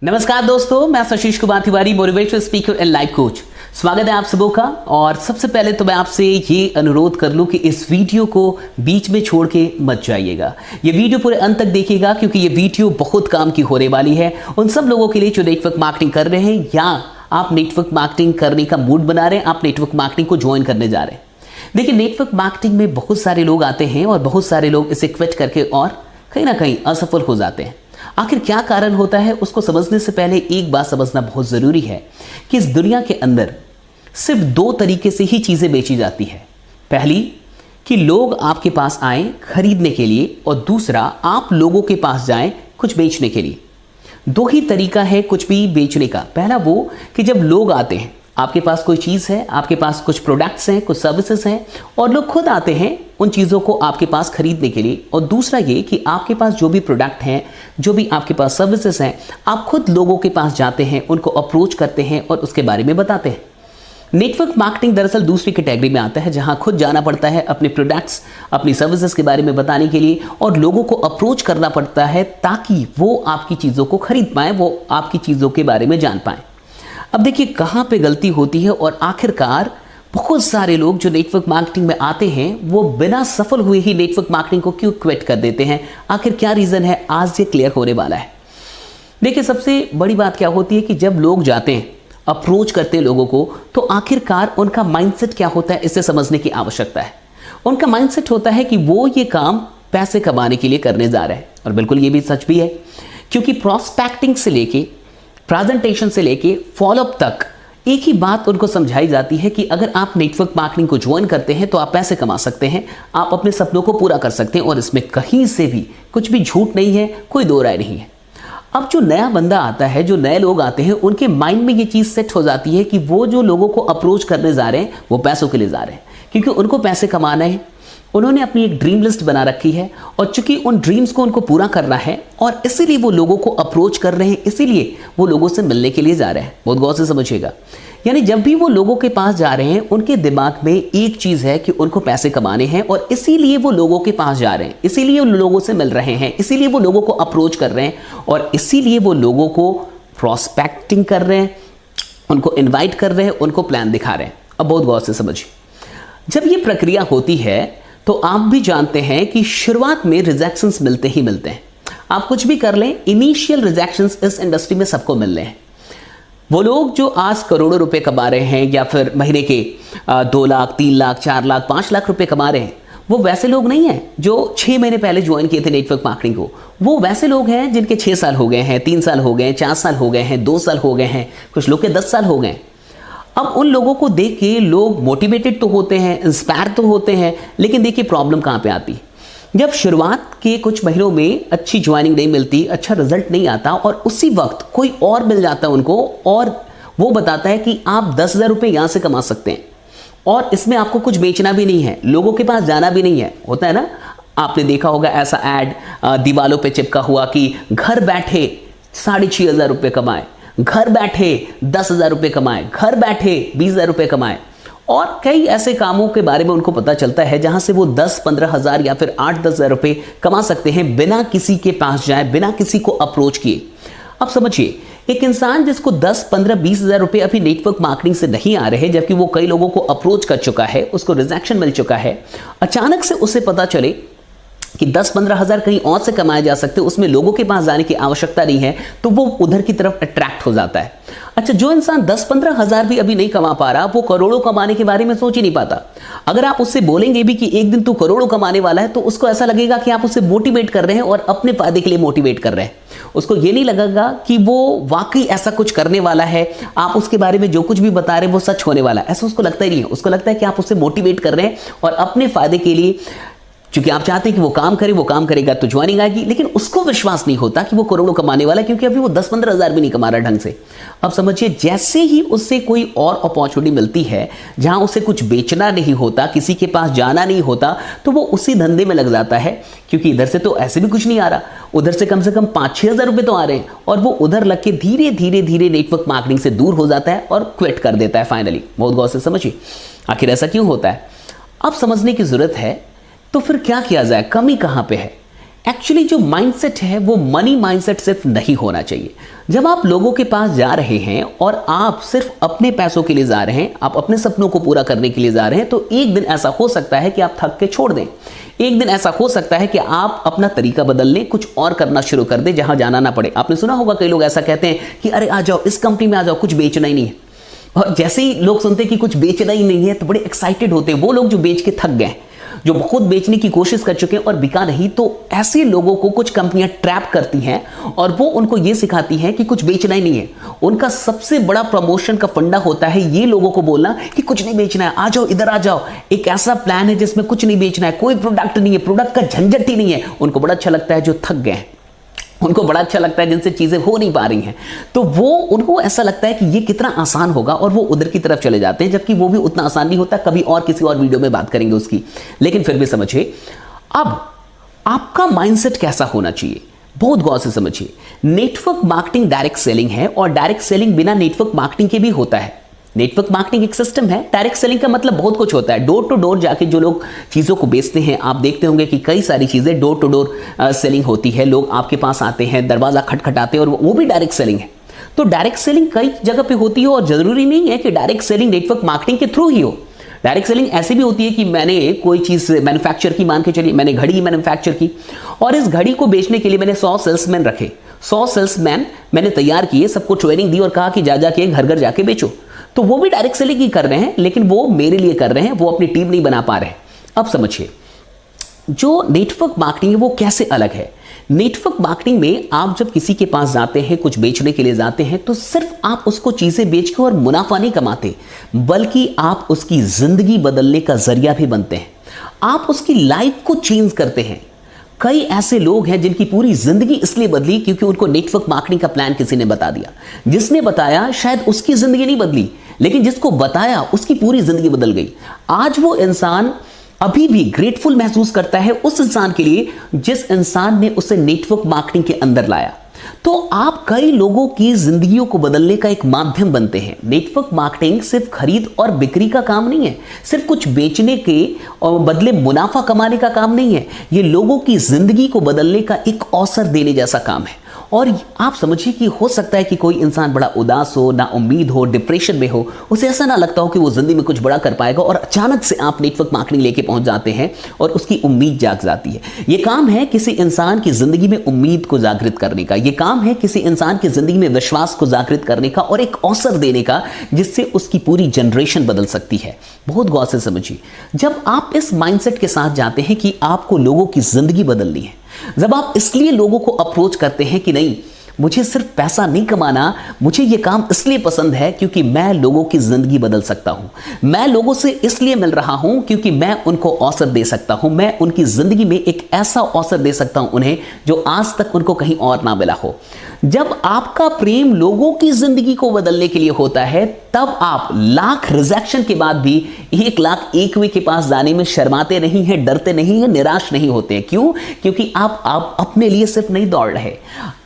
नमस्कार दोस्तों, मैं Ashish Kumar Tiwari, motivational speaker and life coach. स्वागत है आप सबों का। और सबसे पहले तो मैं आपसे ये अनुरोध कर लूं कि इस वीडियो को बीच में छोड़ के मत जाइएगा। ये वीडियो पूरे अंत तक देखिएगा क्योंकि ये वीडियो बहुत काम की होने वाली है उन सब लोगों के लिए जो नेटवर्क मार्केटिंग कर रहे हैं या आप नेटवर्क मार्केटिंग करने का मूड बना रहे हैं, आप नेटवर्क मार्केटिंग को ज्वाइन करने जा रहे हैं। देखिए, नेटवर्क मार्केटिंग में बहुत सारे लोग आते हैं और बहुत सारे लोग इसे क्विट करके और कहीं ना कहीं असफल हो जाते हैं। आखिर क्या कारण होता है, उसको समझने से पहले एक बात समझना बहुत ज़रूरी है कि इस दुनिया के अंदर सिर्फ दो तरीके से ही चीज़ें बेची जाती है। पहली कि लोग आपके पास आएँ खरीदने के लिए, और दूसरा आप लोगों के पास जाएं कुछ बेचने के लिए। दो ही तरीका है कुछ भी बेचने का। पहला वो कि जब लोग आते हैं, आपके पास कोई चीज़ है, आपके पास कुछ प्रोडक्ट्स हैं, कुछ सर्विसेज हैं, और लोग खुद आते हैं उन चीज़ों को आपके पास खरीदने के लिए। और दूसरा ये कि आपके पास जो भी प्रोडक्ट हैं, जो भी आपके पास सर्विसेज हैं, आप खुद लोगों के पास जाते हैं, उनको अप्रोच करते हैं और उसके बारे में बताते हैं। नेटवर्क मार्केटिंग दरअसल दूसरी कैटेगरी में आता है, जहां खुद जाना पड़ता है अपने प्रोडक्ट्स, अपनी सर्विसेज के बारे में बताने के लिए, और लोगों को अप्रोच करना पड़ता है ताकि वो आपकी चीज़ों को खरीद पाएँ, वो आपकी चीज़ों के बारे में जान पाएँ। अब देखिए कहाँ पे गलती होती है, और आखिरकार बहुत सारे लोग जो नेटवर्क मार्केटिंग में आते हैं वो बिना सफल हुए ही नेटवर्क मार्केटिंग को क्यों क्विट कर देते हैं। आखिर क्या रीज़न है, आज ये क्लियर होने वाला है। देखिए, सबसे बड़ी बात क्या होती है कि जब लोग जाते हैं, अप्रोच करते हैं लोगों को, तो आखिरकार उनका माइंडसेट क्या होता है, इसे समझने की आवश्यकता है। उनका माइंडसेट होता है कि वो ये काम पैसे कमाने के लिए करने जा रहे हैं, और बिल्कुल ये भी सच भी है, क्योंकि प्रॉस्पेक्टिंग से लेके प्रेजेंटेशन से लेके फॉलोअप तक एक ही बात उनको समझाई जाती है कि अगर आप नेटवर्क मार्केटिंग को ज्वाइन करते हैं तो आप पैसे कमा सकते हैं, आप अपने सपनों को पूरा कर सकते हैं, और इसमें कहीं से भी कुछ भी झूठ नहीं है, कोई दो राय नहीं है। अब जो नया बंदा आता है, जो नए लोग आते हैं, उनके माइंड में ये चीज़ सेट हो जाती है कि वो जो लोगों को अप्रोच करने जा रहे हैं वो पैसों के लिए जा रहे हैं, क्योंकि उनको पैसे कमाना है। उन्होंने अपनी एक ड्रीम लिस्ट बना रखी है, और चूंकि उन ड्रीम्स को उनको पूरा करना है, और इसीलिए वो लोगों को अप्रोच कर रहे हैं, इसीलिए वो लोगों से मिलने के लिए जा रहे हैं। बहुत गौर से समझिएगा। यानी जब भी वो लोगों के पास जा रहे हैं, उनके दिमाग में एक चीज़ है कि उनको पैसे कमाने हैं, और इसीलिए वो लोगों के पास जा रहे हैं, इसीलिए वो लोगों से मिल रहे हैं, इसीलिए वो लोगों को अप्रोच कर रहे हैं, और इसीलिए वो लोगों को प्रॉस्पेक्टिंग कर रहे हैं, उनको इन्वाइट कर रहे हैं, उनको प्लान दिखा रहे हैं। अब बहुत गौर से समझिए, जब ये प्रक्रिया होती है तो आप भी जानते हैं कि शुरुआत में रिजेक्शंस मिलते ही मिलते हैं। आप कुछ भी कर लें, इनिशियल रिजेक्शंस इस इंडस्ट्री में सबको मिल रहे हैं। वो लोग जो आज करोड़ों रुपए कमा रहे हैं, या फिर महीने के 2 लाख, 3 लाख, 4 लाख, 5 लाख रुपए कमा रहे हैं, वो वैसे लोग नहीं हैं जो 6 महीने पहले ज्वाइन किए थे नेटवर्क मार्केटिंग को। वो वैसे लोग हैं जिनके 6 साल हो गए हैं, 3 साल हो गए हैं, 4 साल हो गए हैं, 2 साल हो गए हैं, कुछ लोग के 10 साल हो गए हैं। अब उन लोगों को देख के लोग मोटिवेटेड तो होते हैं, इंस्पायर तो होते हैं, लेकिन देखिए प्रॉब्लम कहाँ पे आती है। जब शुरुआत के कुछ महीनों में अच्छी ज्वाइनिंग नहीं मिलती, अच्छा रिजल्ट नहीं आता, और उसी वक्त कोई और मिल जाता है उनको, और वो बताता है कि आप 10,000 रुपये यहाँ से कमा सकते हैं, और इसमें आपको कुछ बेचना भी नहीं है, लोगों के पास जाना भी नहीं है। होता है ना, आपने देखा होगा ऐसा ऐड दीवालों पे चिपका हुआ कि घर बैठे 6,500 रुपये कमाए, घर बैठे 10,000 रुपये कमाए, घर बैठे 20,000 रुपये कमाए, और कई ऐसे कामों के बारे में उनको पता चलता है जहां से वो 10-15 हज़ार या फिर 8-10 हज़ार रुपये कमा सकते हैं बिना किसी के पास जाए, बिना किसी को अप्रोच किए। अब समझिए, एक इंसान जिसको 10, 15, 20 हज़ार रुपये अभी नेटवर्क मार्केटिंग से नहीं आ रहे, जबकि वो कई लोगों को अप्रोच कर चुका है, उसको रिजेक्शन मिल चुका है, अचानक से उसे पता चले कि 10-15 हज़ार कहीं और से कमाए जा सकते, उसमें लोगों के पास जाने की आवश्यकता नहीं है, तो वो उधर की तरफ अट्रैक्ट हो जाता है। अच्छा, जो इंसान 10-15 हज़ार भी अभी नहीं कमा पा रहा, वो करोड़ों कमाने के बारे में सोच ही नहीं पाता। अगर आप उससे बोलेंगे भी कि एक दिन तू करोड़ों कमाने वाला है, तो उसको ऐसा लगेगा कि आप उसे मोटिवेट कर रहे हैं और अपने फायदे के लिए मोटिवेट कर रहे हैं। उसको ये नहीं लगेगा कि वो वाकई ऐसा कुछ करने वाला है, आप उसके बारे में जो कुछ भी बता रहे हैं वो सच होने वाला है, ऐसा उसको लगता ही नहीं है। उसको लगता है कि आप उसे मोटिवेट कर रहे हैं और अपने फायदे के लिए, क्योंकि आप चाहते हैं कि वो काम करे, वो काम करेगा तो ज्वाइनिंग आएगी, लेकिन उसको विश्वास नहीं होता कि वो करोड़ों कमाने वाला है, क्योंकि अभी वो 10-15 हज़ार भी नहीं कमा रहा ढंग से। अब समझिए, जैसे ही उससे कोई और अपॉर्चुनिटी मिलती है जहां उसे कुछ बेचना नहीं होता, किसी के पास जाना नहीं होता, तो वो उसी धंधे में लग जाता है, क्योंकि इधर से तो ऐसे भी कुछ नहीं आ रहा, उधर से कम 5-6 हज़ार रुपये तो आ रहे हैं, और वो उधर लग के धीरे धीरे धीरे नेटवर्क मार्केटिंग से दूर हो जाता है और क्विट कर देता है फाइनली। बहुत गौर से समझिए, आखिर ऐसा क्यों होता है, अब समझने की जरूरत है। तो फिर क्या किया जाए, कमी कहाँ पे है? एक्चुअली जो माइंडसेट है वो मनी माइंडसेट सिर्फ नहीं होना चाहिए। जब आप लोगों के पास जा रहे हैं और आप सिर्फ अपने पैसों के लिए जा रहे हैं, आप अपने सपनों को पूरा करने के लिए जा रहे हैं, तो एक दिन ऐसा हो सकता है कि आप थक के छोड़ दें। एक दिन ऐसा हो सकता है कि आप अपना तरीका बदल लें, कुछ और करना शुरू कर दें जहां जाना ना पड़े। आपने सुना होगा कई लोग ऐसा कहते हैं कि अरे आ जाओ इस कंपनी में आ जाओ, कुछ बेचना ही नहीं है। और जैसे ही लोग सुनते हैं कि कुछ बेचना ही नहीं है तो बड़े एक्साइटेड होते हैं। वो लोग जो बेच के थक गए, जो बहुत बेचने की कोशिश कर चुके हैं और बिका नहीं, तो ऐसे लोगों को कुछ कंपनियां ट्रैप करती हैं और वो उनको ये सिखाती हैं कि कुछ बेचना ही नहीं है। उनका सबसे बड़ा प्रमोशन का फंडा होता है ये लोगों को बोलना कि कुछ नहीं बेचना है, आ जाओ इधर आ जाओ। एक ऐसा प्लान है जिसमें कुछ नहीं बेचना है, कोई प्रोडक्ट नहीं है, प्रोडक्ट का झंझट ही नहीं है। उनको बड़ा अच्छा लगता है जो थक गए हैं, उनको बड़ा अच्छा लगता है जिनसे चीजें हो नहीं पा रही हैं, तो वो उनको ऐसा लगता है कि ये कितना आसान होगा और वो उधर की तरफ चले जाते हैं, जबकि वो भी उतना आसान नहीं होता। कभी और किसी और वीडियो में बात करेंगे उसकी, लेकिन फिर भी समझिए अब आपका माइंडसेट कैसा होना चाहिए, बहुत गौर से समझिए। नेटवर्क मार्केटिंग डायरेक्ट सेलिंग है और डायरेक्ट सेलिंग बिना नेटवर्क मार्केटिंग के भी होता है। नेटवर्क मार्केटिंग एक सिस्टम है, डायरेक्ट सेलिंग का मतलब बहुत कुछ होता है। डोर टू डोर जाके जो लोग चीज़ों को बेचते हैं, आप देखते होंगे कि कई सारी चीज़ें डोर टू डोर सेलिंग होती है। लोग आपके पास आते हैं, दरवाज़ा खटखटाते हैं और वो भी डायरेक्ट सेलिंग है। तो डायरेक्ट सेलिंग कई जगह पे होती है और ज़रूरी नहीं है कि डायरेक्ट सेलिंग नेटवर्क मार्केटिंग के थ्रू ही हो। डायरेक्ट सेलिंग ऐसी भी होती है कि मैंने कोई चीज़ मैन्युफैक्चर की, मान के चलिए मैंने घड़ी मैन्युफैक्चर की और इस घड़ी को बेचने के लिए मैंने 100 सेल्समैन रखे, 100 सेल्समैन मैंने तैयार किए, सबको ट्रेनिंग दी और कहा कि जा जाके घर घर जाके बेचो। तो वो भी डायरेक्ट सेलिंग ही कर रहे हैं, लेकिन वो मेरे लिए कर रहे हैं, वो अपनी टीम नहीं बना पा रहे हैं। अब समझिए जो नेटवर्क मार्केटिंग है वो कैसे अलग है। नेटवर्क मार्केटिंग में आप जब किसी के पास जाते हैं, कुछ बेचने के लिए जाते हैं, तो सिर्फ आप उसको चीजें बेच के और मुनाफा नहीं कमाते, बल्कि आप उसकी जिंदगी बदलने का जरिया भी बनते हैं। आप उसकी लाइफ को चेंज करते हैं। कई ऐसे लोग हैं जिनकी पूरी जिंदगी इसलिए बदली क्योंकि उनको नेटवर्क मार्केटिंग का प्लान किसी ने बता दिया। जिसने बताया शायद उसकी जिंदगी नहीं बदली, लेकिन जिसको बताया उसकी पूरी जिंदगी बदल गई। आज वो इंसान अभी भी ग्रेटफुल महसूस करता है उस इंसान के लिए जिस इंसान ने उसे नेटवर्क मार्केटिंग के अंदर लाया। तो आप कई लोगों की जिंदगियों को बदलने का एक माध्यम बनते हैं। नेटवर्क मार्केटिंग सिर्फ खरीद और बिक्री का काम नहीं है, सिर्फ कुछ बेचने के और बदले मुनाफा कमाने का काम नहीं है। ये लोगों की जिंदगी को बदलने का एक अवसर देने जैसा काम है। और आप समझिए कि हो सकता है कि कोई इंसान बड़ा उदास हो, ना उम्मीद हो, डिप्रेशन में हो, उसे ऐसा ना लगता हो कि वो जिंदगी में कुछ बड़ा कर पाएगा, और अचानक से आप नेटवर्क मार्केटिंग लेके पहुंच जाते हैं और उसकी उम्मीद जाग जाती है। ये काम है किसी इंसान की जिंदगी में उम्मीद को जागृत करने का, ये काम है किसी इंसान की जिंदगी में विश्वास को जागृत करने का और एक अवसर देने का जिससे उसकी पूरी जनरेशन बदल सकती है। बहुत गौर से समझिए, जब आप इस माइंडसेट के साथ जाते हैं कि आपको लोगों की जिंदगी बदलनी है, जब आप इसलिए लोगों को अप्रोच करते हैं कि नहीं मुझे सिर्फ पैसा नहीं कमाना, मुझे ये काम इसलिए पसंद है क्योंकि मैं लोगों की जिंदगी बदल सकता हूं, मैं लोगों से इसलिए मिल रहा हूं क्योंकि मैं उनको अवसर दे सकता हूं, मैं उनकी जिंदगी में एक ऐसा अवसर दे सकता हूं उन्हें जो आज तक उनको कहीं और ना मिला हो। जब आपका प्रेम लोगों की जिंदगी को बदलने के लिए होता है, तब आप लाख रिजेक्शन के बाद भी 1,01,000 के पास जाने में शर्माते नहीं हैं, डरते नहीं हैं, निराश नहीं होते। क्यों? क्योंकि आप अपने लिए सिर्फ नहीं दौड़ रहे,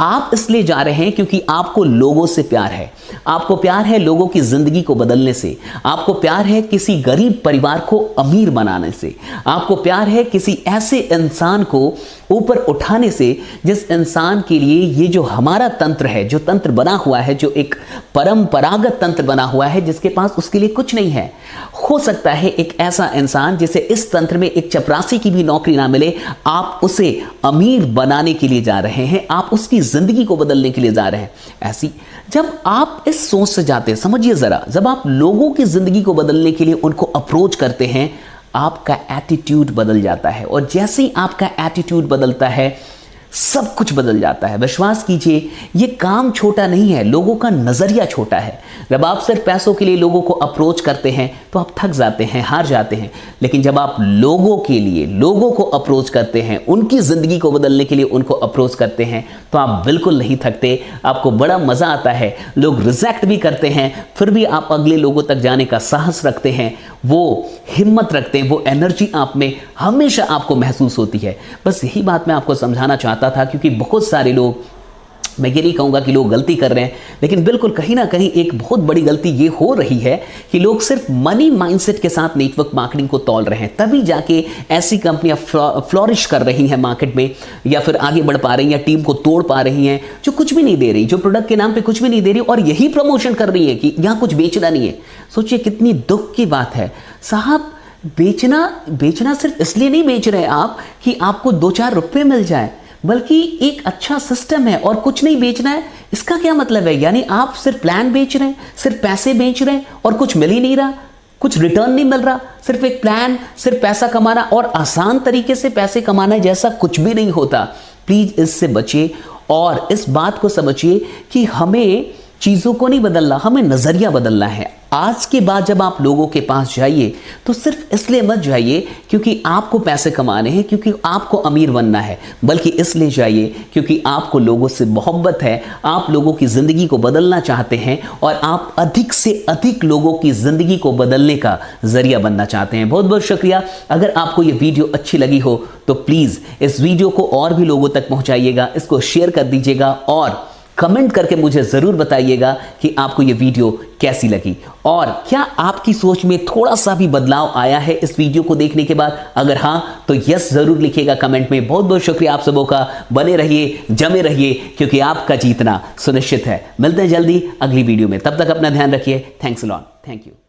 आप इसलिए जा रहे हैं क्योंकि आपको लोगों से प्यार है। आपको प्यार है लोगों की जिंदगी को बदलने से, आपको प्यार है किसी गरीब परिवार को अमीर बनाने से, आपको प्यार है किसी ऐसे इंसान को ऊपर उठाने से जिस इंसान के लिए ये जो हमारा तंत्र है, जो तंत्र बना हुआ है, जो एक परंपरागत तंत्र बना हुआ है, जिसके पास उसके लिए कुछ नहीं है। हो सकता है एक ऐसा इंसान जिसे इस तंत्र में एक चपरासी की भी नौकरी ना मिले, आप उसे अमीर बनाने के लिए जा रहे हैं, आप उसकी जिंदगी को बदलने के लिए जा रहे हैं। ऐसी जब आप इस सोच से जाते हैं, समझिए जरा, जब आप लोगों की जिंदगी को बदलने के लिए उनको अप्रोच करते हैं, आपका एटीट्यूड बदल जाता है। और जैसे ही आपका एटीट्यूड बदलता है, सब कुछ बदल जाता है। विश्वास कीजिए, ये काम छोटा नहीं है, लोगों का नजरिया छोटा है। जब आप सिर्फ पैसों के लिए लोगों को अप्रोच करते हैं तो आप थक जाते हैं, हार जाते हैं। लेकिन जब आप लोगों के लिए लोगों को अप्रोच करते हैं, उनकी जिंदगी को बदलने के लिए उनको अप्रोच करते हैं, तो आप बिल्कुल नहीं थकते, आपको बड़ा मजा आता है। लोग रिजेक्ट भी करते हैं, फिर भी आप अगले लोगों तक जाने का साहस रखते हैं, वो हिम्मत रखते हैं, वो एनर्जी आप में हमेशा आपको महसूस होती है। बस यही बात मैं आपको समझाना चाहता था, क्योंकि बहुत सारे लोग मैं ये नहीं कहूँगा कि लोग गलती कर रहे हैं, लेकिन बिल्कुल कहीं ना कहीं एक बहुत बड़ी गलती ये हो रही है कि लोग सिर्फ मनी माइंडसेट के साथ नेटवर्क मार्केटिंग को तौल रहे हैं, तभी जाके ऐसी कंपनियां फ्लोरिश कर रही हैं मार्केट में, या फिर आगे बढ़ पा रही हैं, या टीम को तोड़ पा रही हैं, जो कुछ भी नहीं दे रही, जो प्रोडक्ट के नाम पे कुछ भी नहीं दे रही और यही प्रमोशन कर रही है कि यहाँ कुछ बेचना नहीं है। सोचिए कितनी दुख की बात है साहब। बेचना सिर्फ इसलिए नहीं बेच रहे आप कि आपको 2-4 रुपए मिल जाए, बल्कि एक अच्छा सिस्टम है और कुछ नहीं बेचना है। इसका क्या मतलब है? यानी आप सिर्फ प्लान बेच रहे हैं, सिर्फ पैसे बेच रहे हैं और कुछ मिल ही नहीं रहा, कुछ रिटर्न नहीं मिल रहा। सिर्फ एक प्लान, सिर्फ पैसा कमाना और आसान तरीके से पैसे कमाना जैसा कुछ भी नहीं होता। प्लीज इससे बचिए और इस बात को समझिए कि हमें चीज़ों को नहीं बदलना, हमें नज़रिया बदलना है। आज के बाद जब आप लोगों के पास जाइए तो सिर्फ इसलिए मत जाइए क्योंकि आपको पैसे कमाने हैं, क्योंकि आपको अमीर बनना है, बल्कि इसलिए जाइए क्योंकि आपको लोगों से मोहब्बत है, आप लोगों की ज़िंदगी को बदलना चाहते हैं और आप अधिक से अधिक लोगों की ज़िंदगी को बदलने का ज़रिया बनना चाहते हैं। बहुत बहुत शुक्रिया। अगर आपको ये वीडियो अच्छी लगी हो तो प्लीज़ इस वीडियो को और भी लोगों तक पहुँचाइएगा, इसको शेयर कर दीजिएगा और कमेंट करके मुझे ज़रूर बताइएगा कि आपको ये वीडियो कैसी लगी और क्या आपकी सोच में थोड़ा सा भी बदलाव आया है इस वीडियो को देखने के बाद। अगर हाँ तो यस ज़रूर लिखिएगा कमेंट में। बहुत बहुत शुक्रिया आप सबों का। बने रहिए, जमे रहिए, क्योंकि आपका जीतना सुनिश्चित है। मिलते हैं जल्दी अगली वीडियो में, तब तक अपना ध्यान रखिए। Thanks a lot. Thank you.